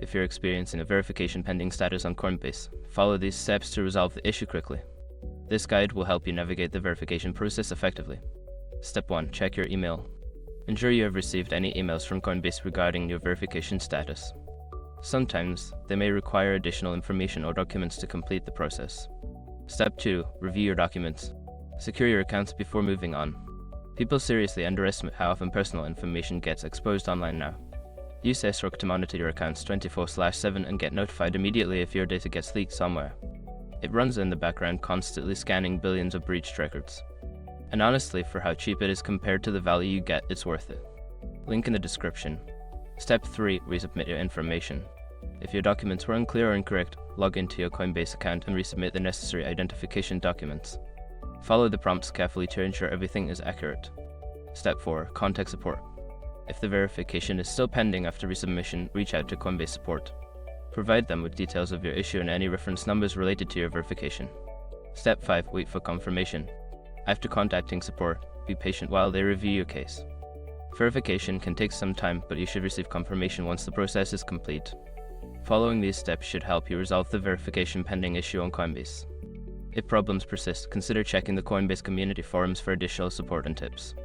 if you're experiencing a verification pending status on Coinbase. Follow these steps to resolve the issue quickly. This guide will help you navigate the verification process effectively. Step 1. Check your email. Ensure you have received any emails from Coinbase regarding your verification status. Sometimes, they may require additional information or documents to complete the process. Step 2. Review your documents. Secure your accounts before moving on. People seriously underestimate how often personal information gets exposed online now. Use SROC to monitor your accounts 24/7 and get notified immediately if your data gets leaked somewhere. It runs in the background, constantly scanning billions of breached records. And honestly, for how cheap it is compared to the value you get, it's worth it. Link in the description. Step 3. Resubmit your information. If your documents were unclear or incorrect, log into your Coinbase account and resubmit the necessary identification documents. Follow the prompts carefully to ensure everything is accurate. Step 4. Contact support. If the verification is still pending after resubmission, reach out to Coinbase support. Provide them with details of your issue and any reference numbers related to your verification. Step 5. Wait for confirmation. After contacting support, be patient while they review your case. Verification can take some time, but you should receive confirmation once the process is complete. Following these steps should help you resolve the verification pending issue on Coinbase. If problems persist, consider checking the Coinbase community forums for additional support and tips.